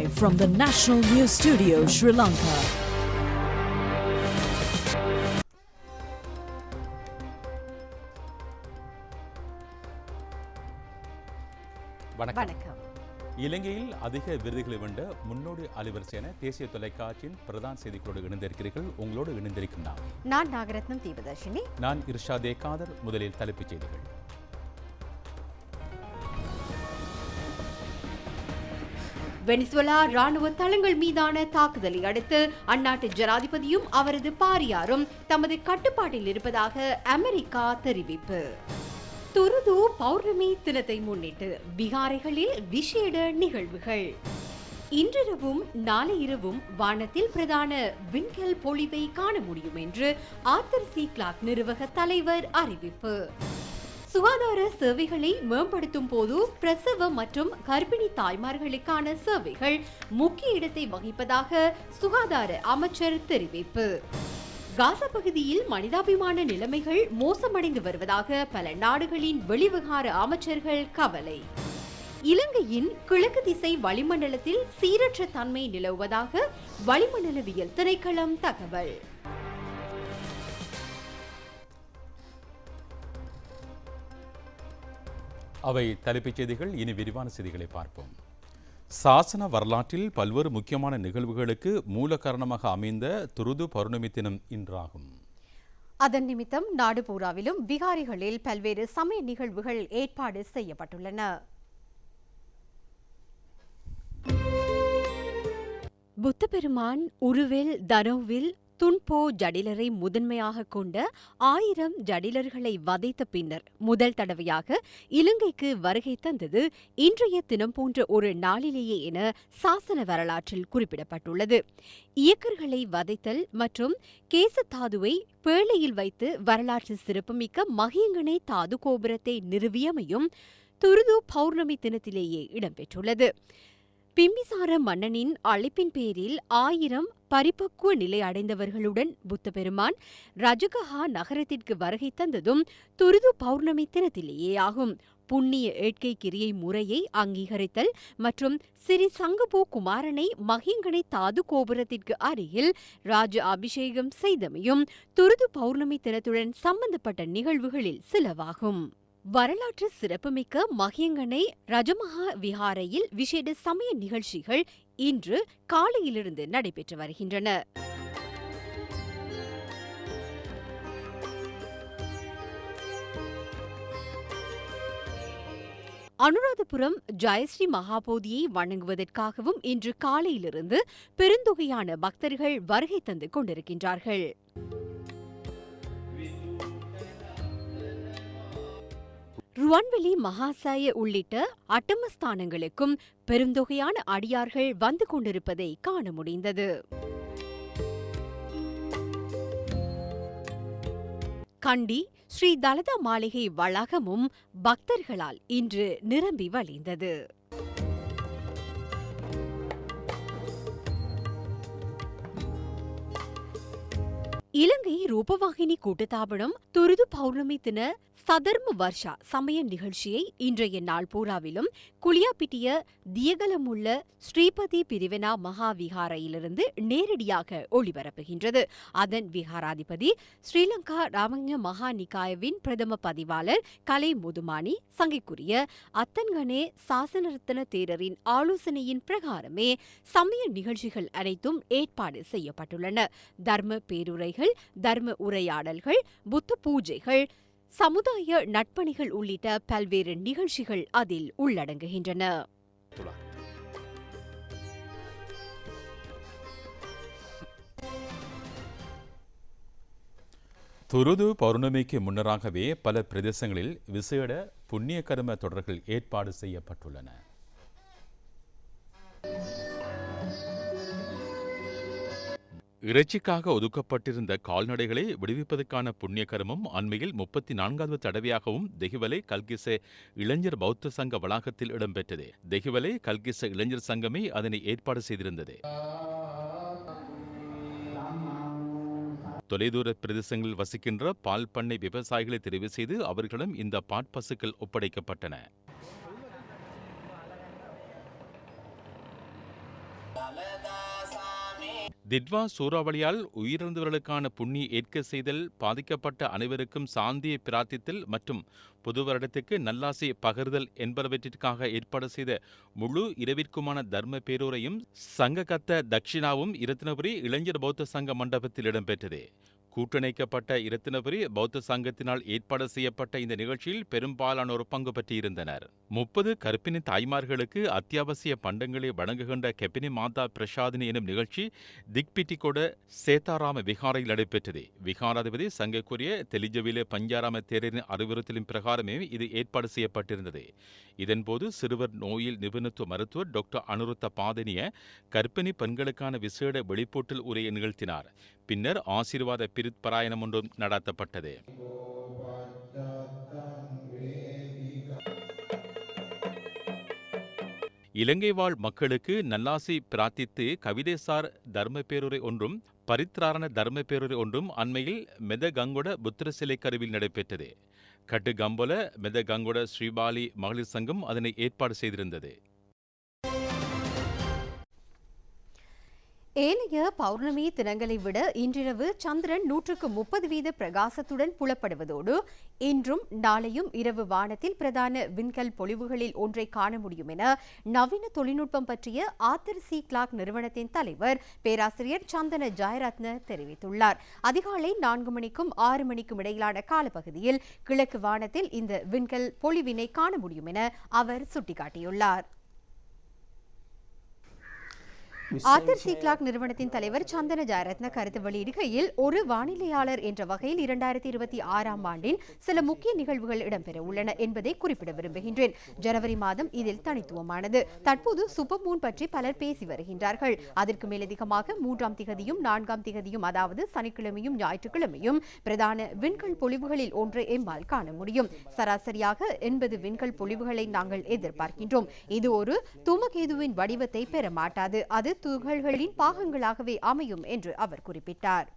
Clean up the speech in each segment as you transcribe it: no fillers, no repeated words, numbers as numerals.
Live from the National News Studio, Sri Lanka. வணக்கம். இலங்கையில் அதிக விருதுகளை வென்ற முன்னோடி அலைவரிசையான தேசிய தொலைக்காட்சியின் பிரதான செய்திகளோடு இணைந்திருக்கிறீர்கள். உங்களோடு இணைந்திருக்கின்றார் நான் நாகரத்னம் தீபதர்ஷினி. நான் இர்ஷாதே காதர். முதலில் தலைப்புச் செய்திகள். வெனிசுவேலா ராணுவ தளங்கள் மீதான தாக்குதலை அடுத்து அந்நாட்டு ஜனாதிபதியும் அவரது பாரியாரும் தமது கட்டுப்பாட்டில் இருப்பதாக அமெரிக்கா தெரிவிப்பு. துருது பௌர்ணமி தினத்தை முன்னிட்டு பிகாரைகளில் விசேட நிகழ்வுகள். இன்றிரவும் நாளை இரவும் வானத்தில் பிரதான விண்கல் பொழிவை காண முடியும் என்று ஆர்தர் சி கிளார்க் நிறுவக தலைவர் அறிவிப்பு. சுகாதார சேவைகளை மேம்படுத்தும் போது பிரசவ மற்றும் கர்ப்பிணி தாய்மார்களுக்கான சேவைகள் முக்கிய இடத்தை வகிப்பதாக சுகாதார அமைச்சர் தெரிவிப்பு. காசா பகுதியில் மனிதாபிமான நிலைமைகள் மோசமடைந்து வருவதாக பல நாடுகளின் வெளிவிவகார அமைச்சர்கள் கவலை. இலங்கையின் கிழக்கு திசை வளிமண்டலத்தில் சீரற்ற தன்மை நிலவுவதாக வளிமண்டலவியல் திணைக்களம் தகவல். அவை தலைப்புச் செய்திகள். இனி விரிவான செய்திகளை பார்ப்போம். சாசன வரலாற்றில் பல்வேறு முக்கியமான நிகழ்வுகளுக்கு மூல காரணமாக அமைந்த துருது பௌர்ணமி தினம் இன்றாகும். அதன் நிமித்தம் நாடு பூராவிலும் விகாரிகளில் பல்வேறு சமய நிகழ்வுகள் ஏற்பாடு செய்யப்பட்டுள்ளன. புத்த பெருமான் உருவில் தனோவில் துன்போ ஜடிலரை முதன்மையாக கொண்ட 1000 ஜடிலர்களை வதைத்த பின்னர் முதல் தடவையாக இலங்கைக்கு வருகை தந்தது இன்றைய தினம் போன்ற ஒரு நாளிலேயே என சாசன வரலாற்றில் குறிப்பிடப்பட்டுள்ளது. இயக்கர்களை வதைத்தல் மற்றும் கேசத்தாதுவை பேழையில் வைத்து வரலாற்று சிறப்புமிக்க மகியங்கனை தாது கோபுரத்தை நிறுவியமையும் துருது பௌர்ணமி தினத்திலேயே இடம்பெற்றுள்ளது. பிம்பிசார மன்னனின் அழைப்பின் பேரில் 1000 பரிபக்குவ நிலை அடைந்தவர்களுடன் புத்த பெருமான் ரஜகஹா நகரத்திற்கு வருகை தந்ததும் துருது பௌர்ணமி தினத்திலேயே ஆகும். புண்ணிய ஏட்கை கிரியை முறையை அங்கீகரித்தல் மற்றும் சிறி சங்கபூ குமாரனை மகிங்கனை தாது கோபுரத்திற்கு அருகில் ராஜ அபிஷேகம் செய்தமையும் துருது பௌர்ணமி தினத்துடன் சம்பந்தப்பட்ட நிகழ்வுகளில் சிலவாகும். வரலாற்று சிறப்புமிக்க மகியங்கனை ரஜமஹா விஹாரையில் விசேட சமய நிகழ்ச்சிகள் இன்று காலையிலிருந்து நடைபெற்று வருகின்றன. அனுராதபுரம் ஜெயஸ்ரீ மகாபோதியை வணங்குவதற்காகவும் இன்று காலையிலிருந்து பெருந்தொகையான பக்தர்கள் வருகை தந்து கொண்டிருக்கின்றார்கள். ருவன்வெளி மகாசாய உள்ளிட்ட அட்டமஸ்தானங்களுக்கும் பெருந்தொகையான அடியார்கள் வந்து கொண்டிருப்பதை காண முடிந்தது. கண்டி ஸ்ரீ தலதா மாளிகை வளாகமும் பக்தர்களால் இன்று நிரம்பி வழிந்தது. இலங்கை ரூபவாகினி கூட்டுத்தாபனம் துருது பௌர்ணமி தின சதர்ம வர்ஷா சமய நிகழ்ச்சியை இன்றைய நாள் பூராவிலும் குளியாப்பிட்டிய தியகலமுள்ள ஸ்ரீபதி பிரிவினா மகா விஹாரையிலிருந்து நேரடியாக ஒளிபரப்புகின்றது. அதன் விஹாராதிபதி ஸ்ரீலங்கா ராமஞ மகா நிகாயவின் பிரதம பதிவாளர் கலை முதுமானி சங்கைக்குரிய அத்தன்கனே சாசனரத்ன தேரரின் ஆலோசனையின் பிரகாரமே சமய நிகழ்ச்சிகள் அனைத்தும் ஏற்பாடு செய்யப்பட்டுள்ளன. தர்ம பேருரைகள், தர்ம உரையாடல்கள், புத்த பூஜைகள், சமுதாய நட்பணிகள் உள்ளிட்ட பல்வேறு நிகழ்ச்சிகள் அதில் உள்ளடங்குகின்றன. துருது பௌர்ணமிக்கு முன்னராகவே பல பிரதேசங்களில் விசேட புண்ணிய கர்ம தொடர்கள் ஏற்பாடு செய்யப்பட்டுள்ளன. இறைச்சிக்காக ஒதுக்கப்பட்டிருந்த கால்நடைகளை விடுவிப்பதற்கான புண்ணிய கர்மம் அண்மையில் 34வது தடவையாகவும் தெஹிவலை கல்கிச இளைஞர் பௌத்த சங்க வளாகத்தில் இடம்பெற்றது. தெஹிவலை கல்கிச இளைஞர் சங்கமே அதனை ஏற்பாடு செய்திருந்தது. தொலைதூர பிரதேசங்களில் வசிக்கின்ற பால் பண்ணை விவசாயிகளை தெரிவு செய்து அவர்களிடம் இந்த பாட்பசுக்கள் ஒப்படைக்கப்பட்டன. திட்வா சூறாவளியால் உயிரிழந்தவர்களுக்கான புண்ணிய ஏற்க செய்தல், பாதிக்கப்பட்ட அனைவருக்கும் சாந்தியை பிரார்த்தித்தல் மற்றும் புது வருடத்துக்கு நல்லாசை பகிர்தல் என்பவற்றிற்காக ஏற்பாடு செய்த முழு இரவிற்குமான தர்ம பேரூரையும் சங்ககத்த தக்ஷிணாவும் இரத்தினபுரி இளைஞர் பௌத்த சங்க மண்டபத்தில் இடம்பெற்றது. கூட்டணைக்கப்பட்ட இரத்தினபுரி பௌத்த சங்கத்தினால் ஏற்பாடு செய்யப்பட்ட இந்த நிகழ்ச்சியில் பெரும்பாலானோர் பங்கு பெற்றிருந்தனர். 30 கர்ப்பிணி தாய்மார்களுக்கு அத்தியாவசிய பண்டங்களை வழங்குகின்ற கெப்பினி மாதா பிரசாதினி எனும் நிகழ்ச்சி திக்பிட்டிகொட சேதாராம விகாரையில் நடைபெற்றது. விகாராதிபதி சங்கக்குரிய தெலிஜவிலே பஞ்சாராம தேரரின் அறிவுறுத்தலின் பிரகாரமே இது ஏற்பாடு செய்யப்பட்டிருந்தது. இதன்போது சிறுவர் நோயில் நிபுணத்துவ மருத்துவர் டாக்டர் அனுருத்த பாதனிய கர்ப்பிணி பெண்களுக்கான விசேட வெளிப்பூட்டல் உரையை நிகழ்த்தினார். பின்னர் ஆசீர்வாத பிரித்பராயணம் ஒன்றும் நடத்தப்பட்டது. இலங்கை வாழ் மக்களுக்கு நல்லாசி பிரார்த்தித்து கவிதைசார் தர்ம பேருரை ஒன்றும் பரித்ராரண தர்ம பேருரை ஒன்றும் அண்மையில் மெதகங்கொட புத்திர சிலை கருவில் நடைபெற்றது. கட்டுகம்பொல மெதகங்கொட ஸ்ரீபாலி மகளிர் சங்கம் அதனை ஏற்பாடு செய்திருந்தது. ஏனைய பௌர்ணமி தினங்களை விட இன்றிரவு சந்திரன் 130% பிரகாசத்துடன் புலப்படுவதோடு இன்றும் நாளையும் இரவு வானத்தில் பிரதான விண்கல் பொழிவுகளில் ஒன்றை காண முடியும் என நவீன தொழில்நுட்பம் பற்றிய ஆர்தர் சி கிளார்க் நிறுவனத்தின் தலைவர் பேராசிரியர் சந்தன ஜெயரத்ன தெரிவித்துள்ளார். அதிகாலை 4 மணிக்கும் 6 மணிக்கும் இடையிலான காலப்பகுதியில் கிழக்கு வானத்தில் இந்த விண்கல் பொழிவினை காண முடியும் என அவர் சுட்டிக்காட்டியுள்ளார். ஆர்தர் சி கிளார்க் நிறுவனத்தின் தலைவர் சந்தன ஜெயரத்ன கருத்து வெளியிடுகையில், ஒரு வானிலையாளர் என்ற வகையில் 2026ஆம் ஆண்டின் சில முக்கிய நிகழ்வுகள் இடம்பெற உள்ளன என்பதை குறிப்பிட விரும்புகின்றேன். ஜனவரி மாதம் இதில் தனித்துவமானது. தற்போது சூப்பர் மூன் பற்றி பலர் பேசி வருகின்றார்கள். அதற்கு மேலதிகமாக 3ஆம் திகதியும் 4ஆம் திகதியும், அதாவது சனிக்கிழமையும் ஞாயிற்றுக்கிழமையும் பிரதான விண்கல் பொழிவுகளில் ஒன்றை எம்மால் காண முடியும். சராசரியாக 80 விண்கல் பொழிவுகளை நாங்கள் எதிர்பார்க்கின்றோம். இது ஒரு தூமகேதுவின் வடிவத்தை பெற மாட்டாது. அது துகள்களின் பாகங்களாகவே அமையும் என்று அவர் குறிப்பிட்டார்.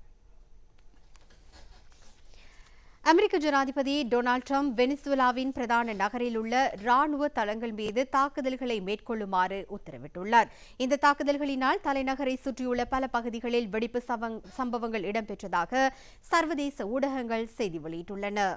அமெரிக்க ஜனாதிபதி டொனால்ட் ட்ரம்ப் வெனிசுவேலாவின் பிரதான நகரில் உள்ள ராணுவ தளங்கள் மீது தாக்குதல்களை மேற்கொள்ளுமாறு உத்தரவிட்டுள்ளார். இந்த தாக்குதல்களினால் தலைநகரை சுற்றியுள்ள பல பகுதிகளில் வெடிப்பு சம்பவங்கள் இடம்பெற்றதாக சர்வதேச ஊடகங்கள் செய்தி வெளியிட்டுள்ளன.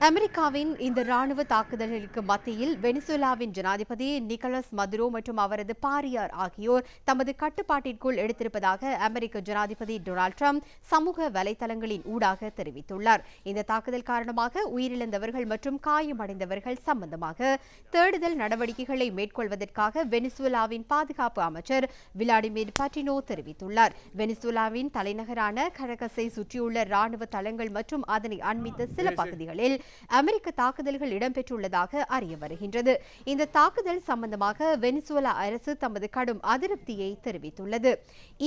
அமெரிக்காவின் இந்த ராணுவ தாக்குதல்களுக்கு மத்தியில் வெனிசுவேலாவின் ஜனாதிபதி நிக்கோலஸ் மதுரோ மற்றும் அவரது பாரியார் ஆகியோர் தமது கட்டுப்பாட்டிற்குள் எடுத்திருப்பதாக அமெரிக்க ஜனாதிபதி டொனால்ட் ட்ரம்ப் சமூக வலைதளங்களின் ஊடாக தெரிவித்துள்ளார். இந்த தாக்குதல் காரணமாக உயிரிழந்தவர்கள் மற்றும் காயமடைந்தவர்கள் சம்பந்தமாக தேடுதல் நடவடிக்கைகளை மேற்கொள்வதற்காக வெனிசுவேலாவின் பாதுகாப்பு அமைச்சர் விளாடிமிர் பட்டினோ தெரிவித்துள்ளார். வெனிசுவேலாவின் தலைநகரான கரகஸை சுற்றியுள்ள ராணுவ தளங்கள் மற்றும் அதனை அண்மித்த சில பகுதிகளில் அமெரிக்க தாக்குதல்கள் இடம்பெற்றுள்ளதாக அறிய வருகின்றது. இந்த தாக்குதல் சம்பந்தமாக வெனிசுவேலா அரசு தமது கடும் அதிருப்தியை தெரிவித்துள்ளது.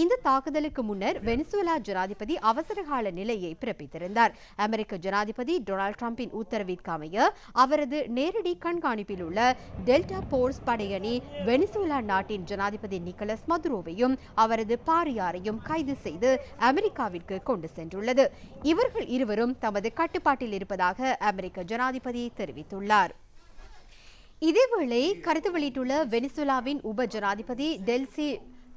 இந்த தாக்குதலுக்கு முன்னர் வெனிசுவேலா ஜனாதிபதி அவசரகால நிலையை பிறப்பித்திருந்தார். அமெரிக்க ஜனாதிபதி டொனால்ட் ட்ரம்பின் உத்தரவிற்கு அமைய அவரது நேரடி கண்காணிப்பில் உள்ள டெல்டா போர்ஸ் படையணி வெனிசுவேலா நாட்டின் ஜனாதிபதி நிக்கோலஸ் மதுரோவையும் அவரது பாரியாரையும் கைது செய்து அமெரிக்காவிற்கு கொண்டு சென்றுள்ளது. இவர்கள் இருவரும் தமது கட்டுப்பாட்டில் இருப்பதாக அமெரிக்க ஜனாதிபதி தெரிவித்துள்ளார். இதேவேளை கருத்து வெளியிட்டுள்ள வெனிசுவேலாவின் உப ஜனாதிபதி டெல்சி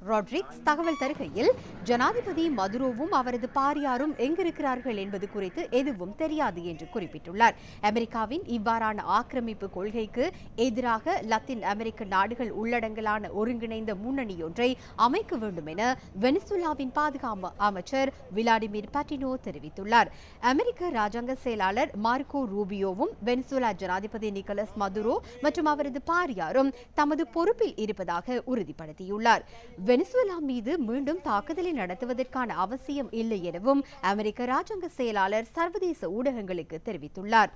ராட்ரிக்ஸ் தகவல் தருகையில், ஜனாதிபதி மதுரோவும் அவரது பாரியாரும் எங்கிருக்கிறார்கள் என்பது குறித்து எதுவும் தெரியாது என்று குறிப்பிட்டுள்ளார். அமெரிக்காவின் இவ்வாறான ஆக்கிரமிப்பு கொள்கைக்கு எதிராக லத்தீன் அமெரிக்க நாடுகள் உள்ளடங்கலான ஒருங்கிணைந்த முன்னணியொன்றை அமைக்க வேண்டும் என வெனிசுவேலாவின் பாதுகாப்பு அமைச்சர் விளாடிமிர் பட்டினோ தெரிவித்துள்ளார். அமெரிக்க ராஜாங்க செயலாளர் மார்க்கோ ரூபியோவும் வெனிசுவேலா ஜனாதிபதி நிக்கோலஸ் மதுரோ மற்றும் அவரது பாரியாரும் தமது பொறுப்பில் இருப்பதாக உறுதிப்படுத்தியுள்ளார். வெனிசுவேலா மீது மீண்டும் தாக்குதலை நடத்துவதற்கான அவசியம் இல்லை எனவும் அமெரிக்க ராஜாங்க செயலாளர் சர்வதேச ஊடகங்களுக்கு தெரிவித்துள்ளார்.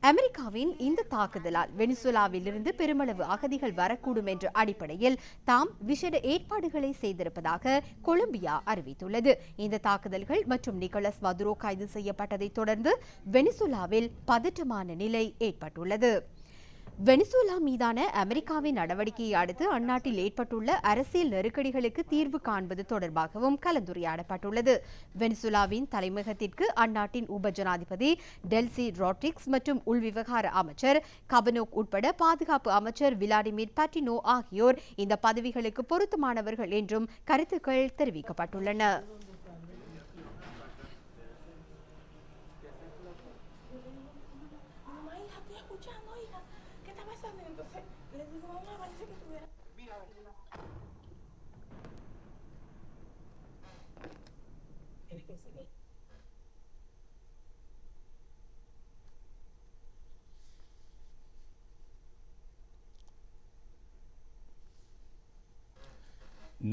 அமெரிக்காவின் இந்த தாக்குதலால் வெனிசுவேலாவிலிருந்து பெருமளவு அகதிகள் வரக்கூடும் என்ற அடிப்படையில் தாம் விசேட ஏற்பாடுகளை செய்திருப்பதாக கொலம்பியா அறிவித்துள்ளது. இந்த தாக்குதல்கள் மற்றும் நிக்கோலஸ் மதுரோ கைது செய்யப்பட்டதை தொடர்ந்து வெனிசுவேலாவில் பதற்றமான நிலை ஏற்பட்டுள்ளது. வெனிசுலா மீதான அமெரிக்காவின் நடவடிக்கையை அடுத்து அந்நாட்டில் ஏற்பட்டுள்ள அரசியல் நெருக்கடிகளுக்கு தீர்வு காண்பது தொடர்பாகவும் கலந்துரையாடப்பட்டுள்ளது. வெனிசுலாவின் தலைமையகத்திற்கு அந்நாட்டின் உப ஜனாதிபதி டெல்சி ரோட்ரிக்ஸ் மற்றும் உள்விவகார அமைச்சர் கபனோக் உட்பட பாதுகாப்பு அமைச்சர் விளாடிமிர் பட்டினோ ஆகியோர் இந்த பதவிகளுக்கு பொருத்தமானவர்கள் என்றும் கருத்துக்கள் தெரிவிக்கப்பட்டுள்ளன.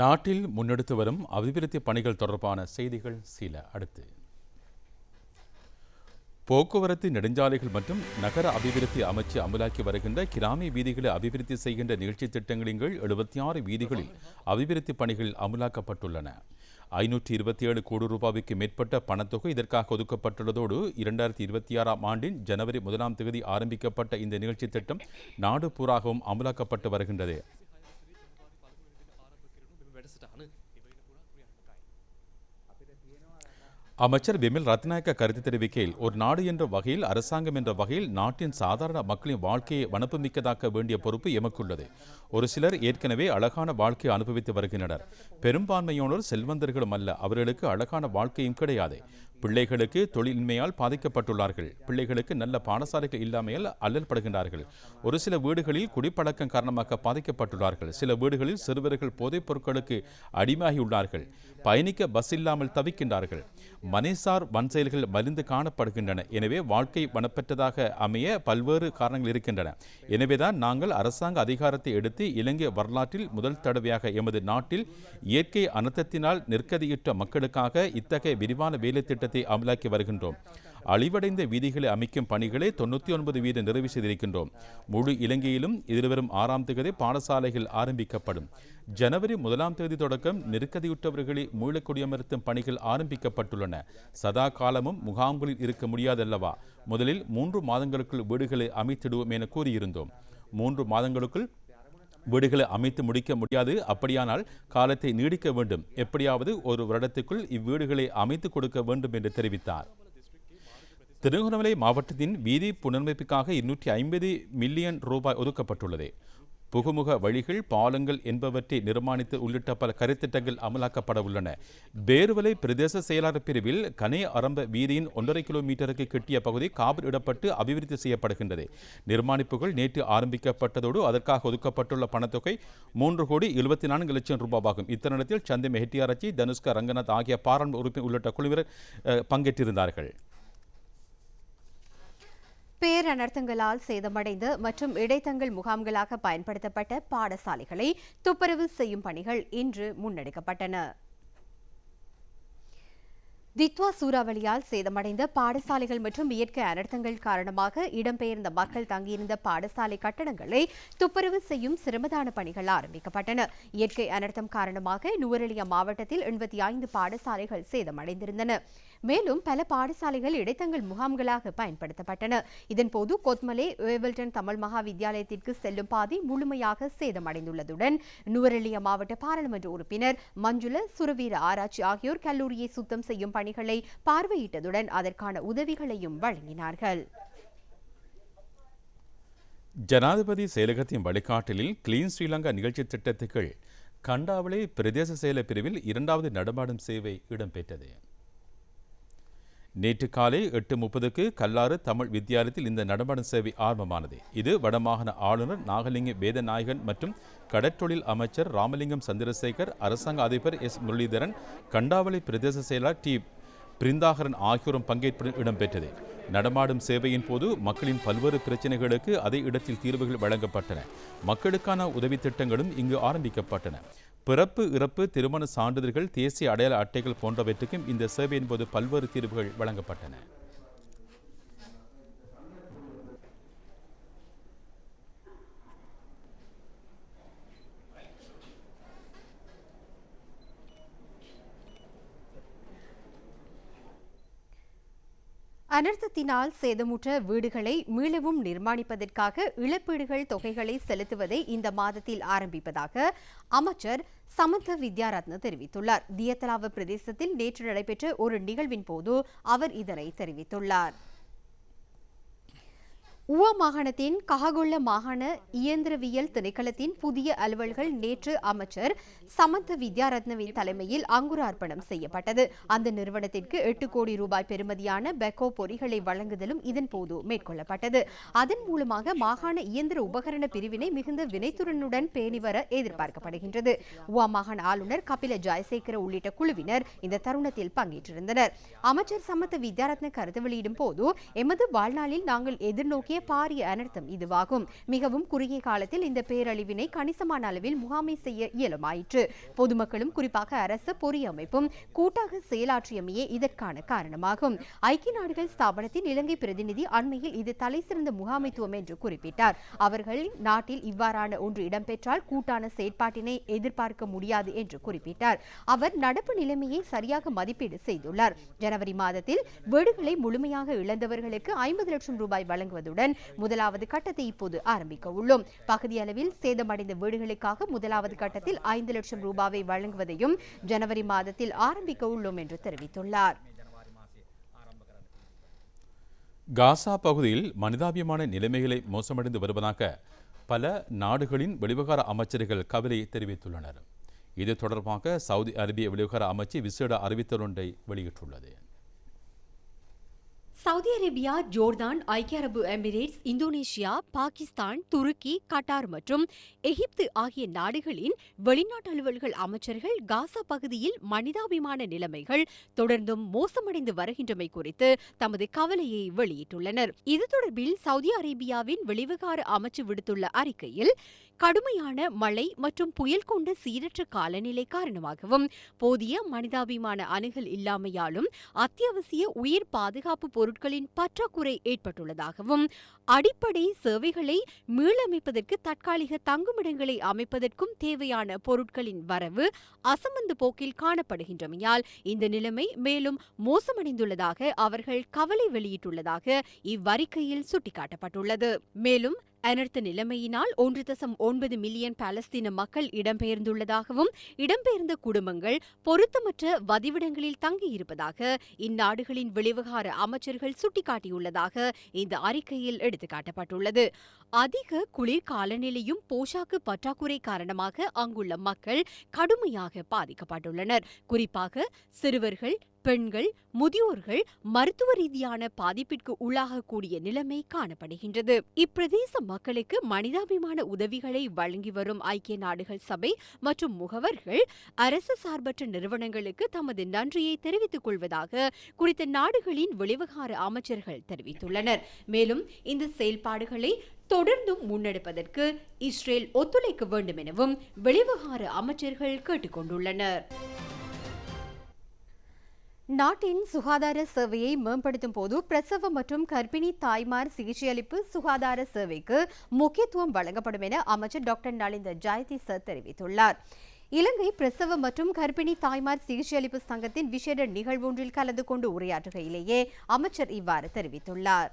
நாட்டில் முன்னெடுத்து வரும் அபிவிருத்தி பணிகள் தொடர்பான செய்திகள் சில. அடுத்து போக்குவரத்து நெடுஞ்சாலைகள் மற்றும் நகர அபிவிருத்தி அமைச்சு அமலாக்கி வருகின்ற கிராமிய வீதிகளை அபிவிருத்தி செய்கின்ற நிகழ்ச்சி திட்டங்களின் கீழ் 76 வீதிகளில் அபிவிருத்தி பணிகள் அமலாக்கப்பட்டுள்ளன. 527 கோடி ரூபாய்க்கு மேற்பட்ட பணத்தொகை இதற்காக ஒதுக்கப்பட்டுள்ளதோடு 2026ஆம் ஆண்டின் ஜனவரி 1ஆம் தேதி ஆரம்பிக்கப்பட்ட இந்த நிகழ்ச்சி திட்டம் நாடு பூராகவும் அமலாக்கப்பட்டு வருகின்றது. அமைச்சர் விமல் ரத்நாயக்க கருத்து தெரிவிக்கையில், ஒரு நாடு என்ற வகையில், அரசாங்கம் என்ற வகையில் நாட்டின் சாதாரண மக்களின் வாழ்க்கையை வனப்புமிக்கதாக்க வேண்டிய பொறுப்பு எமக்குள்ளது. ஒரு சிலர் ஏற்கனவே அழகான வாழ்க்கையை அனுபவித்து வருகின்றனர். பெரும்பான்மையோனோர் செல்வந்தர்களும் அல்ல. அவர்களுக்கு அழகான வாழ்க்கையும் கிடையாது. பிள்ளைகளுக்கு தொழிலின்மையால் பாதிக்கப்பட்டுள்ளார்கள். பிள்ளைகளுக்கு நல்ல பாடசாலைகள் இல்லாமையால் அல்லல்படுகின்றார்கள். ஒரு சில வீடுகளில் குடிப்பழக்கம் காரணமாக பாதிக்கப்பட்டுள்ளார்கள். சில வீடுகளில் சிறுவர்கள் போதைப் பொருட்களுக்கு அடிமையாகியுள்ளார்கள். பயணிக்க பஸ் இல்லாமல் தவிக்கின்றார்கள். மனைசார் வன்செயல்கள் மலிந்து காணப்படுகின்றன. எனவே வாழ்க்கை வனப்பெற்றதாக அமைய பல்வேறு காரணங்கள் இருக்கின்றன. எனவேதான் நாங்கள் அரசாங்க அதிகாரத்தை எடுத்து இலங்கை வரலாற்றில் முதல் தடவையாக எமது நாட்டில் இயற்கை அனர்த்தத்தினால் நிற்கதியுற்ற மக்களுக்காக இத்தகைய விரிவான வேலை திட்டத்தை அமலாக்கி வருகின்றோம். அழிவடைந்த வீதிகளை அமைக்கும் பணிகளை 99% நிறைவு செய்திருக்கின்றோம். முழு இலங்கையிலும் எதிர்வரும் 6ஆம் தேதி பாடசாலைகள் ஆரம்பிக்கப்படும். ஜனவரி 1ஆம் தேதி தொடக்கம் நெருக்கடியுற்றவர்களை மீள குடியமர்த்தும் பணிகள் ஆரம்பிக்கப்பட்டுள்ளன. சதா காலமும் முகாம்களில் இருக்க முடியாதல்லவா? முதலில் 3 மாதங்களுக்குள் வீடுகளை அமைத்திடுவோம் என கூறியிருந்தோம். 3 மாதங்களுக்குள் வீடுகளை அமைத்து முடிக்க முடியாது. அப்படியானால் காலத்தை நீடிக்க வேண்டும். எப்படியாவது ஒரு வருடத்துக்குள் இவ்வீடுகளை அமைத்து கொடுக்க வேண்டும் என்று தெரிவித்தார். திருகோணமலை மாவட்டத்தின் வீதி புனரமைப்புக்காக 250 மில்லியன் ரூபாய் ஒதுக்கப்பட்டுள்ளது. புகுமுக வழிகள், பாலங்கள் என்பவற்றை நிர்மாணித்து உள்ளிட்ட பல கருத்திட்டங்கள் அமலாக்கப்பட உள்ளன. பேருவலை பிரதேச செயலாளர் பிரிவில் கனே அரம்ப வீதியின் 1.5 கிலோமீட்டருக்கு கிட்டிய பகுதி காபல் இடப்பட்டு அபிவிருத்தி செய்யப்படுகின்றது. நிர்மாணிப்புகள் நேற்று ஆரம்பிக்கப்பட்டதோடு அதற்காக ஒதுக்கப்பட்டுள்ள பணத்தொகை 3,74 லட்சம் ரூபாயாகும். இத்தருணத்தில் சந்தை மெஹட்டியாராச்சி, தனுஷ்கா ரங்கநாத் ஆகிய பாராளுமன்ற உறுப்பினர் உள்ளிட்ட குழுவினர் பங்கேற்றிருந்தார்கள். பேரனர்த்தங்களால் சேதமடைந்த மற்றும் இடைத்தங்கல் முகாம்களாக பயன்படுத்தப்பட்ட பாடசாலைகளை துப்புரவு செய்யும் பணிகள் இன்று முன்னெடுக்கப்பட்டன. தித்வா சூறாவளியால் சேதமடைந்த பாடசாலைகள் மற்றும் இயற்கை அனர்த்தங்கள் காரணமாக இடம்பெயர்ந்த மக்கள் தங்கியிருந்த பாடசாலை கட்டடங்களை துப்புரவு செய்யும் சிரமதான பணிகள் ஆரம்பிக்கப்பட்டன. இயற்கை அனர்த்தம் காரணமாக நுவரெலியா மாவட்டத்தில் 85 பாடசாலைகள் சேதமடைந்திருந்தன. மேலும் பல பாடசாலைகள் இடைத்தங்கல் முகாம்களாக பயன்படுத்தப்பட்டன. இதன்போது கொத்மலே ஏவல்டன் தமிழ் மகா வித்தியாலயத்திற்கு செல்லும் பாதை முழுமையாக சேதமடைந்துள்ளதுடன் நுவரெலியா மாவட்ட பாராளுமன்ற உறுப்பினர் மஞ்சுள சுரவீர ஆராய்ச்சி ஆகியோர் கல்லூரியை சுத்தம் செய்யும் பணிகளை பார்வையிட்டதுடன் அதற்கான உதவிகளையும் வழங்கினார்கள். ஜனாதிபதி செயலகத்தின் வழிகாட்டலில் கிளீன் ஸ்ரீலங்கா நிகழ்ச்சி திட்டத்துக்கு கண்டாவளை பிரதேச செயலர் பிரிவில் 2வது நடமாடும் சேவை இடம்பெற்றது. நேற்று காலை 8:30க்கு கல்லாறு தமிழ் வித்தியாலயத்தில் இந்த நடமாடும் சேவை ஆரம்பமானது. இது வடமாகாண ஆளுநர் நாகலிங்க வேதநாயகன் மற்றும் கடற்றொழில் அமைச்சர் ராமலிங்கம் சந்திரசேகர், அரசாங்க அதிபர் எஸ் முரளிதரன், கண்டாவளை பிரதேச செயலாளர் டி பிருந்தாகரன் ஆகியோரும் பங்கேற்புடன் இடம்பெற்றது. நடமாடும் சேவையின் போது மக்களின் பல்வேறு பிரச்சினைகளுக்கு அதே இடத்தில் தீர்வுகள் வழங்கப்பட்டன. மக்களுக்கான உதவி திட்டங்களும் இங்கு ஆரம்பிக்கப்பட்டன. பிறப்பு, இறப்பு, திருமண சான்றிதழ்கள், தேசிய அடையாள அட்டைகள் போன்றவற்றுக்கும் இந்த சேவையின் போது பல்வேறு தீர்வுகள் வழங்கப்பட்டன. அனர்த்தத்தினால் சேதமுற்ற வீடுகளை மீளவும் நிர்மாணிப்பதற்காக இழப்பீடுகள் தொகைகளை செலுத்துவதை இந்த மாதத்தில் ஆரம்பிப்பதாக அமைச்சர் சமந்த வித்யாரத்ன தெரிவித்துள்ளார். தியத்தலாவ பிரதேசத்தில் நேற்று நடைபெற்ற ஒரு நிகழ்வின் போது அவர் இதனை தெரிவித்துள்ளார். ஊவா மாகாணத்தின் கஹகொள்ள மாகாண இயந்திரவியல் திணைக்களத்தின் புதிய அலுவல்கள் நேற்று அமைச்சர் சமந்த வித்யாரத்னவின் தலைமையில் அங்குரார்ப்பணம் செய்யப்பட்டது. அந்த நிறுவனத்திற்கு 8 கோடி ரூபாய் பெறுமதியான பெக்கோ பொறிகளை வழங்குதலும் இதன்போது மேற்கொள்ளப்பட்டது. அதன் மூலமாக மாகாண இயந்திர உபகரண பிரிவினை மிகுந்த வினைத்துறனுடன் பேணி வர எதிர்பார்க்கப்படுகின்றது. ஊவா மாகாண ஆளுநர் கபில ஜெயசேகர உள்ளிட்ட குழுவினர் இந்த தருணத்தில் பங்கேற்றிருந்தனர். அமைச்சர் சமந்த வித்யாரத்ன கருத்து வெளியிடும் போது, எமது வாழ்நாளில் நாங்கள் எதிர்நோக்கிய பாரிய அனர்த்தம் இதுவாகும். மிகவும் குறுகிய காலத்தில் இந்த பேரழிவினை கணிசமான அளவில் முகாமை செய்ய இயலுமாயிற்று. பொதுமக்களும் குறிப்பாக அரசு பொறியமைப்பும் கூட்டாக செயலாற்றியமையே இதற்கான காரணமாகும். ஐக்கிய நாடுகள் ஸ்தாபனத்தின் இலங்கை பிரதிநிதி அண்மையில் இது தலைசிறந்த முகாமைத்துவம் என்று குறிப்பிட்டார். அவர்கள் நாட்டில் இவ்வாறான ஒன்று இடம்பெற்றால் கூட்டான செயற்பாட்டினை எதிர்பார்க்க முடியாது என்று குறிப்பிட்டார். அவர் நடப்பு நிலைமையை சரியாக மதிப்பீடு செய்துள்ளார். ஜனவரி மாதத்தில் வீடுகளை முழுமையாக இழந்தவர்களுக்கு 50 லட்சம் ரூபாய் வழங்குவதுடன் முதலாவது கட்டத்தை இப்போது ஆரம்பிக்க உள்ளோம். பகுதி அளவில் சேதமடைந்த வீடுகளுக்காக முதலாவது கட்டத்தில் 5 லட்சம் ரூபாவை வழங்குவதையும் ஜனவரி மாதத்தில் ஆரம்பிக்க உள்ளோம் என்று தெரிவித்துள்ளார். காசா பகுதியில் மனிதாபிமான நிலைமைகளை மோசமடைந்து வருவதாக பல நாடுகளின் வெளிவிவகார அமைச்சர்கள் கவலை தெரிவித்துள்ளனர். இது தொடர்பாக சவுதி அரேபிய வெளிவிவகார அமைச்சு விசேட அறிவித்தல் ஒன்றை வெளியிட்டுள்ளது. சவுதி அரேபியா, ஜோர்தான், ஐக்கிய அரபு எமிரேட்ஸ், இந்தோனேஷியா, பாகிஸ்தான், துருக்கி, கட்டார் மற்றும் எகிப்து ஆகிய நாடுகளின் வெளிநாட்டு அலுவல்கள் அமைச்சர்கள் காசா பகுதியில் மனிதாபிமான நிலைமைகள் தொடர்ந்தும் மோசமடைந்து வருகின்றமை குறித்து தமது கவலையை வெளியிட்டுள்ளனர். இது தொடர்பில் சவுதி அரேபியாவின் வெளிவிவகார அமைச்சு விடுத்துள்ள அறிக்கையில், கடுமையான மழை மற்றும் புயல் கொண்ட சீரற்ற காலநிலை காரணமாகவும் போதிய மனிதாபிமான அணுகல் இல்லாமையாலும் அத்தியாவசிய உயிர் பாதுகாப்பு பொருட்களின் பற்றாக்குறை ஏற்பட்டுள்ளதாகவும் அடிப்படை சேவைகளை மீளமைப்பதற்கு தற்காலிக தங்குமிடங்களை அமைப்பதற்கும் தேவையான பொருட்களின் வரவு அசமந்த போக்கில் காணப்படுகின்றமையால் இந்த நிலைமை மேலும் மோசமடைந்துள்ளதாக அவர்கள் கவலை வெளியிட்டுள்ளதாக இவ்வறிக்கையில் சுட்டிக்காட்டப்பட்டுள்ளது. மேலும் அனர்த்த நிலைமையினால் 1.9 மில்லியன் பாலஸ்தீன மக்கள் இடம்பெயர்ந்துள்ளதாகவும் இடம்பெயர்ந்த குடும்பங்கள் பொருத்தமற்ற வதிவிடங்களில் தங்கியிருப்பதாக இந்நாடுகளின் வெளிவிவகார அமைச்சர்கள் சுட்டிக்காட்டியுள்ளதாக இந்த அறிக்கையில் எடுத்துக்காட்டப்பட்டுள்ளது. அதிக குளிர் காலநிலையும் போஷாக்கு பற்றாக்குறை காரணமாக அங்குள்ள மக்கள் கடுமையாக பாதிக்கப்பட்டுள்ளனர். குறிப்பாக சிறுவர்கள், பெண்கள், முதியோர்கள் மருத்துவ ரீதியான பாதிப்பிற்கு உள்ளாகக்கூடிய நிலைமை காணப்படுகின்றது. இப்பிரதேச மக்களுக்கு மனிதாபிமான உதவிகளை வழங்கி வரும் ஐக்கிய நாடுகள் சபை மற்றும் முகவர்கள் அரசு சார்பற்ற நிறுவனங்களுக்கு தமது நன்றியை தெரிவித்துக் கொள்வதாக குறித்த நாடுகளின் வெளிவிவகார அமைச்சர்கள் தெரிவித்துள்ளனர். மேலும் இந்த செயல்பாடுகளை தொடர்ந்தும் முன்னெடுப்பதற்கு இஸ்ரேல் ஒத்துழைக்க வேண்டும் எனவும் வெளிவிவகார அமைச்சர்கள் கேட்டுக் கொண்டுள்ளனர். நாட்டின் சுகாதார சேவையை மேம்படுத்தும் போது பிரசவ மற்றும் கர்ப்பிணி தாய்மார் சிகிச்சையளிப்பு சுகாதார சேவைக்கு முக்கியத்துவம் வழங்கப்படும் என அமைச்சர் டாக்டர் நலிந்த ஜெயதிச தெரிவித்துள்ளார். இலங்கை பிரசவ மற்றும் கர்ப்பிணி தாய்மார் சிகிச்சையளிப்பு சங்கத்தின் விசேட நிகழ்வொன்றில் கலந்து கொண்டு உரையாற்றுகையிலேயே அமைச்சர் இவ்வாறு தெரிவித்துள்ளார்.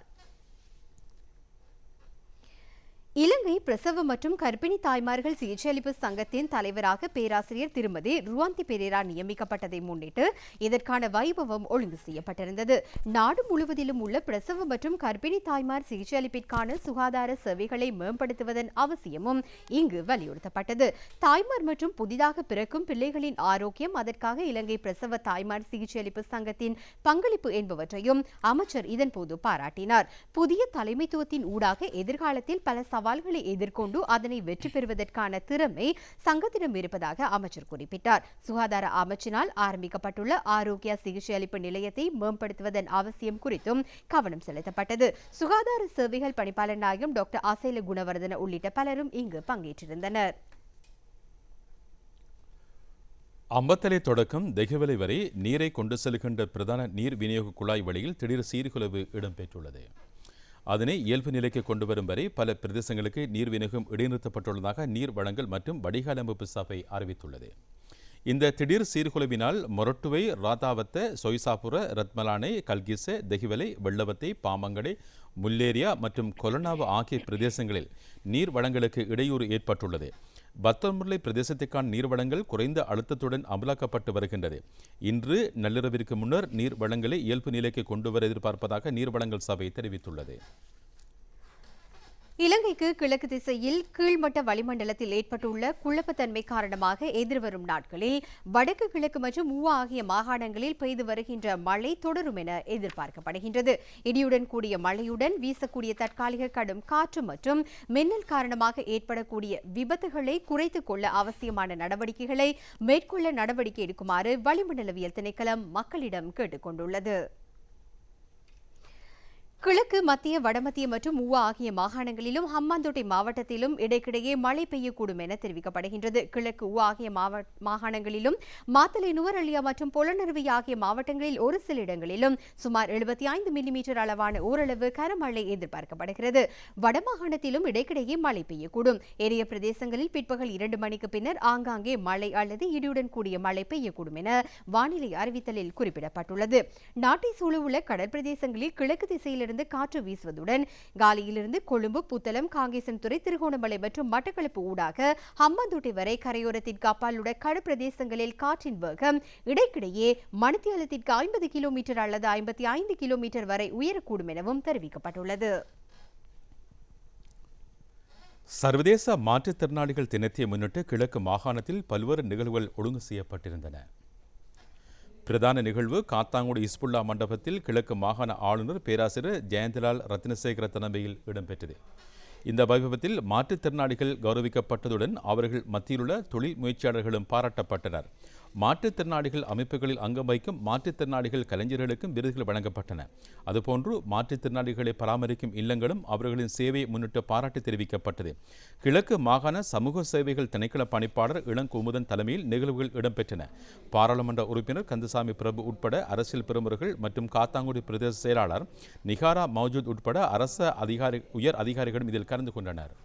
இலங்கை பிரசவ மற்றும் கர்ப்பிணி தாய்மார்கள் சிகிச்சையளிப்பு சங்கத்தின் தலைவராக பேராசிரியர் திருமதி ருவாந்தி பெரேரா நியமிக்கப்பட்டதை முன்னிட்டு இதற்கான வைபவம் ஒழுங்கு செய்யப்பட்டிருந்தது. நாடு முழுவதிலும் உள்ள பிரசவ மற்றும் கர்ப்பிணி தாய்மார் சிகிச்சையளிப்பிற்கான சுகாதார சேவைகளை மேம்படுத்துவதன் அவசியமும் இங்கு வலியுறுத்தப்பட்டது. தாய்மார் மற்றும் புதிதாக பிறக்கும் பிள்ளைகளின் ஆரோக்கியம், அதற்காக இலங்கை பிரசவ தாய்மார் சிகிச்சையளிப்பு சங்கத்தின் பங்களிப்பு என்பவற்றையும் அமைச்சர் இதன்போது பாராட்டினார். புதிய தலைமைத்துவத்தின் ஊடாக எதிர்காலத்தில் பல சவால்களை எதிர்கொண்டு அதனை வெற்றி பெறுவதற்கான திறமை சங்கத்திடம் இருப்பதாக அமைச்சர் குறிப்பிட்டார். சுகாதார அமைச்சினால் ஆரம்பிக்கப்பட்டுள்ள ஆரோக்கிய சிகிச்சை அளிப்பு நிலையத்தை மேம்படுத்துவதன் அவசியம் குறித்தும் கவனம் செலுத்தப்பட்டது. சுகாதார சேவைகள் பணிப்பாளர் நாயகம் டாக்டர் ஆசைல குணவர்தன உள்ளிட்ட பலரும் இங்கு பங்கேற்றிருந்தனர். அம்பத்தலை தொடக்கம் தெஹிவலை வரை நீரை கொண்டு செல்கின்ற பிரதான நீர் விநியோக குழாய் வழியில் திடீர் சீர்குலைவு இடம்பெற்றுள்ளது. அதனை இயல்பு நிலைக்கு கொண்டு வரும் வரை பல பிரதேசங்களுக்கு நீர் விநியோகம் இடைநிறுத்தப்பட்டுள்ளதாக நீர் வழங்கல் மற்றும் வடிகால் அமைப்பு சபை அறிவித்துள்ளது. இந்த திடீர் சீர்குலைவினால் மொரட்டுவை, ராதாவத்த, சொய்சாபுர, ரத்மலானை, கல்கிச, தெஹிவலை, வெள்ளவத்தை, பாமங்கடை, முல்லேரியா மற்றும் கொலனாவு ஆகிய பிரதேசங்களில் நீர் வளங்களுக்கு இடையூறு ஏற்பட்டுள்ளது. பத்தர்முல்லை பிரதேசத்திற்கான நீர்வளங்கள் குறைந்த அழுத்தத்துடன் அமலாக்கப்பட்டு வருகின்றது. இன்று நள்ளிரவிற்கு முன்னர் நீர் வளங்களை இயல்பு நிலைக்கு கொண்டுவர எதிர்பார்ப்பதாக நீர்வளங்கள் சபை தெரிவித்துள்ளது. இலங்கைக்கு கிழக்கு திசையில் கீழ்மட்ட வளிமண்டலத்தில் ஏற்பட்டுள்ள குழப்பத்தன்மை காரணமாக எதிர்வரும் நாட்களில் வடக்கு கிழக்கு மற்றும் ஊவா ஆகிய மாகாணங்களில் பெய்து வருகின்ற மழை தொடரும் என எதிர்பார்க்கப்படுகின்றது. இடியுடன் கூடிய மழையுடன் வீசக்கூடிய தற்காலிக கடும் காற்று மற்றும் மின்னல் காரணமாக ஏற்படக்கூடிய விபத்துகளை குறைத்துக் கொள்ள அவசியமான நடவடிக்கைகளை மேற்கொள்ள நடவடிக்கை எடுக்குமாறு வளிமண்டலவியல் திணைக்களம் மக்களிடம் கேட்டுக் கொண்டுள்ளது. கிழக்கு, மத்திய, வடமத்திய மற்றும் ஊவா ஆகிய மாகாணங்களிலும் ஹம்பாந்தோட்டை மாவட்டத்திலும் இடைக்கிடையே மழை பெய்யக்கூடும் என தெரிவிக்கப்படுகின்றது. கிழக்கு ஊவா ஆகிய மாகாணங்களிலும் மாத்தளை, நுவரெலியா மற்றும் பொலனறுவை ஆகிய மாவட்டங்களில் ஒரு சில இடங்களிலும் சுமார் 75 மில்லிமீட்டர் அளவான ஓரளவு கனமழை எதிர்பார்க்கப்படுகிறது. வடமாகாணத்திலும் இடைக்கிடையே மழை பெய்யக்கூடும். ஏனைய பிரதேசங்களில் பிற்பகல் 2 மணிக்கு பின்னர் ஆங்காங்கே மழை அல்லது இடியுடன் கூடிய மழை பெய்யக்கூடும் என வானிலை அறிவித்தலில் குறிப்பிடப்பட்டுள்ளது. நாட்டை சூழவுள்ள கடற்பிரதேசங்களில் கிழக்கு திசையில் காற்று வீசுவதுடன் காலியிலிருந்து கொழும்பு, புத்தளம், காங்கேசன்துறை, திருகோணமலை மற்றும் மட்டக்களப்பு ஊடாக ஹம்பாந்தோட்டை வரை கரையோரத்திற்கு அப்பாலுள்ள கடற்பிரதேசங்களில் காற்றின் வேகம் இடைக்கிடையே மணித்தியாலத்திற்கு 50 கிலோமீட்டர் அல்லது 55 கிலோமீட்டர் வரை உயரக்கூடும் எனவும் தெரிவிக்கப்பட்டுள்ளது. சர்வதேச மாற்றுத்திறனாளிகள் தினத்தை முன்னிட்டு கிழக்கு மாகாணத்தில் பல்வேறு நிகழ்வுகள் ஒழுங்கு செய்யப்பட்டிருந்தன. பிரதான நிகழ்வு காத்தாங்குடி இஸ்புல்லா மண்டபத்தில் கிழக்கு மாகாண ஆளுநர் பேராசிரியர் ஜெயந்தலால் ரத்னசேகர தலைமையில் இடம்பெற்றது. இந்த வைபவத்தில் மாற்றுத்திறனாளிகள் கௌரவிக்கப்பட்டதுடன் அவர்கள் மத்தியிலுள்ள தொழில் முயற்சியாளர்களும் பாராட்டப்பட்டனர். மாற்றுத்திறனாளிகள் அமைப்புகளில் அங்கம் வகிக்கும் மாற்றுத்திறனாளிகள் கலைஞர்களுக்கும் விருதுகள் வழங்கப்பட்டன. அதுபோன்று மாற்றுத்திறனாளிகளை பராமரிக்கும் இல்லங்களும் அவர்களின் சேவையை முன்னிட்டு பாராட்டு தெரிவிக்கப்பட்டது. கிழக்கு மாகாண சமூக சேவைகள் திணைக்கள பணிப்பாளர் இளங்குமுதன் தலைமையில் நிகழ்வுகள் இடம்பெற்றன. பாராளுமன்ற உறுப்பினர் கந்தசாமி பிரபு உட்பட அரசியல் பிரமுகர்கள் மற்றும் காத்தாங்குடி பிரதேச செயலாளர் நிகாரா மௌஜூத் உட்பட அரச உயர் அதிகாரிகளும் இதில் கலந்து கொண்டனர்.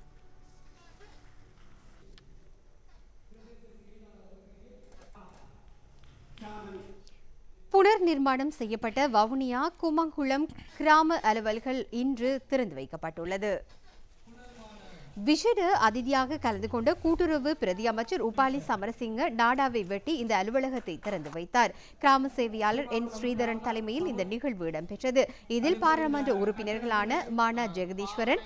புனர் நிர்மாணம் செய்யப்பட்ட வவுனியா குமங்குளம் கிராம அலுவல்கள் இன்று திறந்து வைக்கப்பட்டுள்ளது. விசேட அதிதியாக கலந்து கொண்ட கூட்டுறவு பிரதி அமைச்சர் உபாலி சமரசிங்க நாடாவை வெட்டி இந்த அலுவலகத்தை திறந்து வைத்தார். கிராம சேவையாளர் என் ஸ்ரீதரன் தலைமையில் இந்த நிகழ்வு இடம்பெற்றது. இதில் பாராளுமன்ற உறுப்பினர்களான மானா ஜெகதீஸ்வரன்,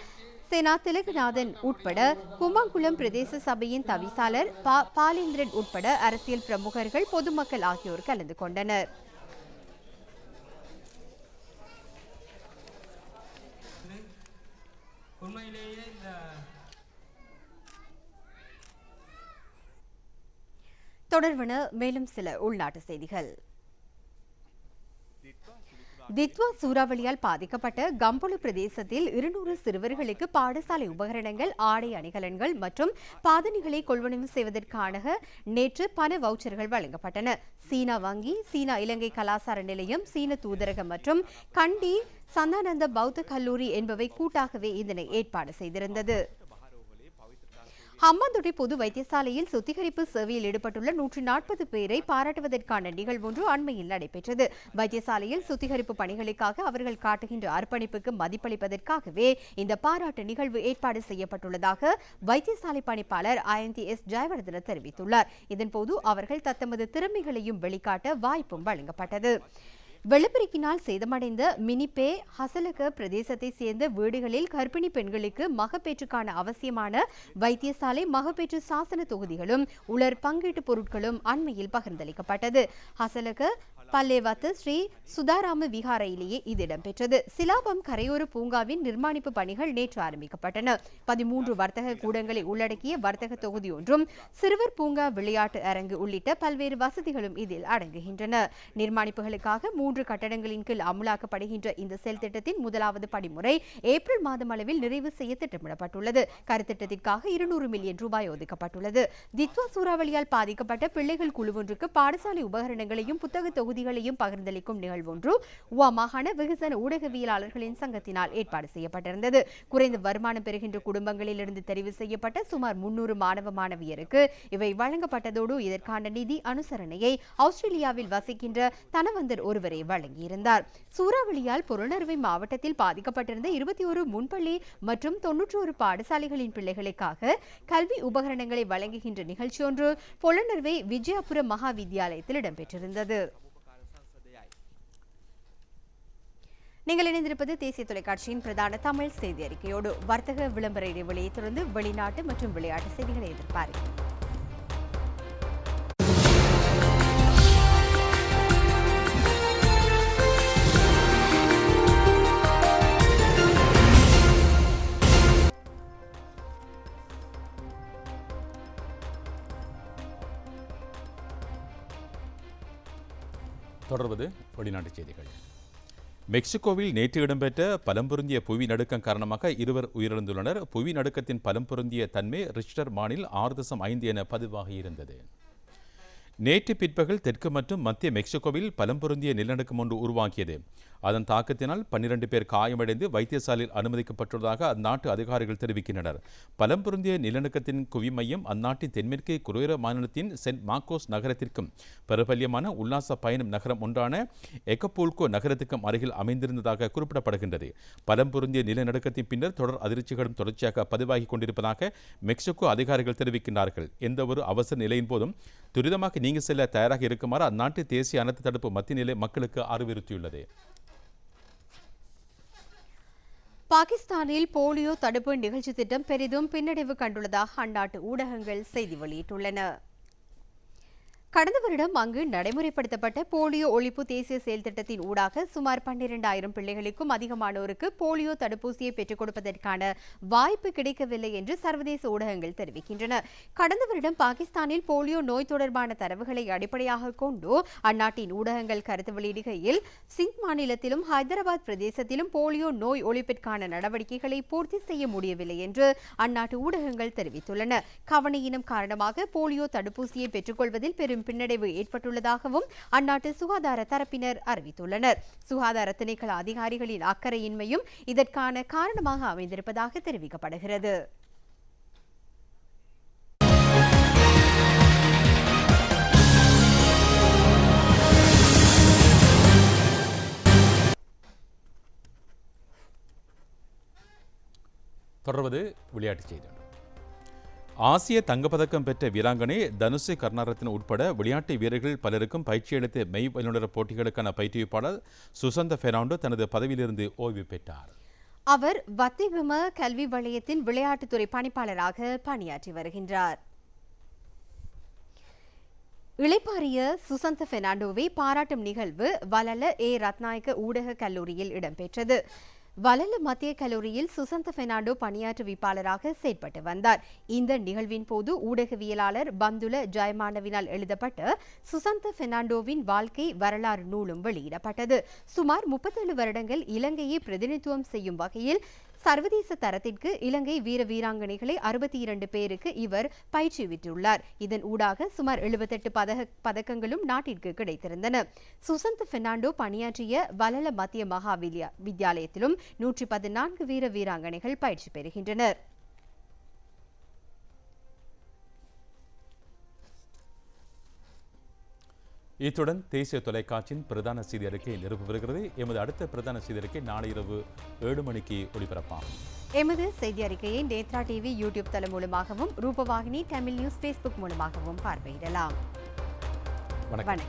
சேனா திலகநாதன் உட்பட குமங்குளம் பிரதேச சபையின் தவிசாளர் பாலேந்திரன் உட்பட அரசியல் பிரமுகர்கள், பொதுமக்கள் ஆகியோர் கலந்து கொண்டனர். தொடர்வன மேலும் சில உள்நாட்டு செய்திகள். தித்வா சூறாவளியால் பாதிக்கப்பட்ட கம்பொல பிரதேசத்தில் 200 சிறுவர்களுக்கு பாடசாலை உபகரணங்கள், ஆடை அணிகலன்கள் மற்றும் பாதணிகளை கொள்வனவு செய்வதற்கான நேற்று பண வவுச்சர்கள் வழங்கப்பட்டன. சீனா வங்கி, சீனா இலங்கை கலாசார நிலையம், சீன தூதரகம் மற்றும் கண்டி சந்தானந்த பௌத்த கல்லூரி என்பவை கூட்டாகவே இதனை ஏற்பாடு செய்திருந்தது. ஹம்பாந்தோட்டை பொது வைத்தியசாலையில் சுத்திகரிப்பு சேவையில் ஈடுபட்டுள்ள 140 பேரை பாராட்டுவதற்கான நிகழ்வொன்று அண்மையில் நடைபெற்றது. வைத்தியசாலையில் சுத்திகரிப்பு பணிகளுக்காக அவர்கள் காட்டுகின்ற அர்ப்பணிப்புக்கு மதிப்பளிப்பதற்காகவே இந்த பாராட்டு நிகழ்வு ஏற்பாடு செய்யப்பட்டுள்ளதாக வைத்தியசாலை பணிப்பாளர் அயந்தி எஸ் ஜெயவர்தன தெரிவித்துள்ளார். இதன்போது அவர்கள் தத்தமது திறமைகளையும் வெளிக்காட்ட வாய்ப்பும் வழங்கப்பட்டது. வெள்ளப்பெருக்கினால் சேதமடைந்த மினிபே ஹசலக பிரதேசத்தை சேர்ந்த வீடுகளில் கர்ப்பிணி பெண்களுக்கு மகப்பேற்றுக்கான அவசியமான வைத்தியசாலை, மகப்பேற்று சாசன தொகுதிகளும் உலர் பங்கீட்டு பொருட்களும் அண்மையில் பகிர்ந்தளிக்கப்பட்டது. ஹசலக பல்லேவத்து ஸ்ரீ சுதாராம விகாரையிலேயே இது இடம்பெற்றது. சிலாபம் கரையோர பூங்காவின் நிர்மாணிப்பு பணிகள் நேற்று ஆரம்பிக்கப்பட்டன. 13 வர்த்தக கூடங்களை உள்ளடக்கிய வர்த்தக தொகுதி ஒன்றும், சிறுவர் பூங்கா, விளையாட்டு அரங்கு உள்ளிட்ட பல்வேறு வசதிகளும் இதில் அடங்குகின்றன. நிர்மாணிப்புகளுக்காக 3 கட்டடங்களின் கீழ் அமுலாக்கப்படுகின்ற இந்த செல் திட்டத்தின் முதலாவது படிமுறை ஏப்ரல் மாதம் அளவில் நிறைவு செய்ய திட்டமிடப்பட்டுள்ளது. கருத்திட்டத்திற்காக 200 மில்லியன் ரூபாய் ஒதுக்கப்பட்டுள்ளது. தித்வா சூறாவளியால் பாதிக்கப்பட்ட பிள்ளைகள் குழு ஒன்றுக்கு பாடசாலை உபகரணங்களையும் புத்தக தொகுதி பகுதிகளையும் பகிர்ந்தளிக்கும் நிகழ்வொன்று உவா மாகாண வெகுஜன ஊடகவியலாளர்களின் சங்கத்தினால் ஏற்பாடு செய்யப்பட்டிருந்தது. குறைந்த வருமானம் பெறுகின்ற குடும்பங்களிலிருந்து தெரிவு செய்யப்பட்ட சுமார் 300 மாணவ மாணவியருக்கு இவை வழங்கப்பட்டதோடு இதற்கான நிதி அனுசரணையை ஆஸ்திரேலியாவில் வசிக்கின்ற தனவந்தர் ஒருவரை வழங்கியிருந்தார். சூறாவளியால் புலனறுவை மாவட்டத்தில் பாதிக்கப்பட்டிருந்த 21 முன்பள்ளி மற்றும் 91 பாடசாலைகளின் பிள்ளைகளுக்காக கல்வி உபகரணங்களை வழங்குகின்ற நிகழ்ச்சி ஒன்று புலனறுவை விஜயபுர மகா வித்தியாலயத்தில் இடம்பெற்றிருந்தது. நீங்கள் இணைந்திருப்பது தேசிய தொலைக்காட்சியின் பிரதான தமிழ் செய்தி அறிக்கையோடு. வர்த்தக விளம்பர இடைவெளியை தொடர்ந்து வெளிநாட்டு மற்றும் விளையாட்டு செய்திகளை எதிர்பார்க்கிறோம். தொடர்வது வெளிநாட்டு செய்திகள். மெக்சிகோவில் நேற்று இடம்பெற்ற பலம் பொருந்திய புவி நடுக்கம் காரணமாக 2 உயிரிழந்துள்ளனர். புவி நடுக்கத்தின் பலம் பொருந்திய தன்மை ரிக்டர் மானில் 6.5 என பதிவாகியிருந்தது. நேற்று பிற்பகல் தெற்கு மற்றும் மத்திய மெக்சிகோவில் பலம் பொருந்திய நிலநடுக்கம் ஒன்று உருவாக்கியது. அதன் தாக்கத்தினால் 12 பேர் காயமடைந்து வைத்தியசாலையில் அனுமதிக்கப்பட்டுள்ளதாக அந்நாட்டு அதிகாரிகள் தெரிவிக்கின்றனர். பலம் பொருந்திய நிலநடுக்கத்தின் குவி மையம் அந்நாட்டின் தென்மேற்கு குரோரோ மாநிலத்தின் சென்ட் மார்க்கோஸ் நகரத்திற்கும் பிரபல்யமான உல்லாச பயணம் நகரம் ஒன்றான எகபூல்கோ நகரத்துக்கும் அருகில் அமைந்திருந்ததாக குறிப்பிடப்படுகின்றது. பலம் பொருந்திய நிலநடுக்கத்தின் பின்னர் தொடர் அதிர்ச்சிகளும் தொடர்ச்சியாக பதிவாகி கொண்டிருப்பதாக மெக்சிகோ அதிகாரிகள் தெரிவிக்கின்றார்கள். எந்தவொரு அவசர நிலையின் போதும் துரிதமாக நீங்கி செல்ல தயாராக இருக்குமாறு அந்நாட்டு தேசிய அனர்த்த தடுப்பு மத்திய நிலை மக்களுக்கு அறிவுறுத்தியுள்ளது. பாகிஸ்தானில் போலியோ தடுப்பு நிகழ்ச்சி திட்டம் பெரிதும் பின்னடைவு கண்டுள்ளதாக அந்நாட்டு ஊடகங்கள் செய்தி வெளியிட்டுள்ளன. கடந்த வருடம் அங்கு நடைமுறைப்படுத்தப்பட்ட போலியோ ஒழிப்பு தேசிய செயல் திட்டத்தின் ஊடாக சுமார் 12,000 பிள்ளைகளுக்கும் அதிகமானோருக்கு போலியோ தடுப்பூசியை பெற்றுக் கொடுப்பதற்கான வாய்ப்பு கிடைக்கவில்லை என்று சர்வதேச ஊடகங்கள் தெரிவிக்கின்றன. கடந்த வருடம் பாகிஸ்தானில் போலியோ நோய் தொடர்பான தரவுகளை அடிப்படையாக கொண்டு அந்நாட்டின் ஊடகங்கள் கருத்து வெளியிடுகையில் சிந்த் மாநிலத்திலும் ஹைதராபாத் பிரதேசத்திலும் போலியோ நோய் ஒழிப்பிற்கான நடவடிக்கைகளை பூர்த்தி செய்ய முடியவில்லை என்று அந்நாட்டு ஊடகங்கள் தெரிவித்துள்ளன. கவனையினம் காரணமாக போலியோ தடுப்பூசியை பெற்றுக்கொள்வதில் பெரும் பின்னடைவு ஏற்பட்டுள்ளதாகவும் அந்நாட்டு சுகாதார தரப்பினர் அறிவித்துள்ளனர். சுகாதார திணைக்கள அதிகாரிகளின் அக்கறையின்மையும் இதற்கான காரணமாக அமைந்திருப்பதாக தெரிவிக்கப்படுகிறது. தொடர்வது விளையாட்டுச் செய்தி. ஆசிய தங்கப்பதக்கம் பெற்ற வீராங்கனை தனுஷி கருணாரத்ன உட்பட விளையாட்டு வீரர்கள் பலருக்கும் பயிற்சி அளித்த மெய் வல்லுநர் போட்டிகளுக்கான பயிற்றுவிப்பாளர் சுசந்த பெர்னாண்டோ தனது பதவியிலிருந்து ஓய்வு பெற்றார். அவர் வத்திகம கல்வி வலயத்தின் விளையாட்டுத்துறை பணிப்பாளராக பணியாற்றி வருகின்றார். இளைப்பாறிய சுசந்த பெர்னாண்டோவை பாராட்டும் நிகழ்வு வலல ஏ ரத்நாயக்க ஊடக கல்லூரியில் இடம்பெற்றது. வலல மத்திய கல்லூரியில் சுசந்த பெர்னாண்டோ பணியாற்றுவிப்பாளராக செயற்பட்டு வந்தார். இந்த நிகழ்வின் போது ஊடகவியலாளர் பந்துல ஜெயமானவினால் எழுதப்பட்ட சுசந்த பெர்னாண்டோவின் வாழ்க்கை வரலாறு நூலும் வெளியிடப்பட்டது. சுமார் 37 வருடங்கள் இலங்கையை பிரதிநிதித்துவம் செய்யும் வகையில் சர்வதேச தரத்திற்கு இலங்கை வீர வீராங்கனைகளை 62 பேருக்கு இவர் பயிற்றுவித்துள்ளார். இதன் ஊடாக சுமார் 78 பதக்கங்களும் நாட்டிற்கு கிடைத்திருந்தன. சுசந்த பெர்னாண்டோ பணியாற்றிய வலல மத்திய மகா வித்தியாலயத்திலும் 114 வீர வீராங்கனைகள் பயிற்சி பெறுகின்றனர். இத்துடன் தேசிய தொலைக்காட்சியின் பிரதான செய்தி அறிக்கை நிறைவு பெறுகிறது. எமது அடுத்த பிரதான செய்தி அறிக்கை நாளை இரவு 7 மணிக்கு ஒளிபரப்பாகும். எமது செய்தி அறிக்கையை நேத்ரா டிவி யூடியூப் தளம் மூலமாகவும் ரூபவாகினி தமிழ் நியூஸ் ஃபேஸ்புக் மூலமாகவும் பார்வையிடலாம். வணக்கம்.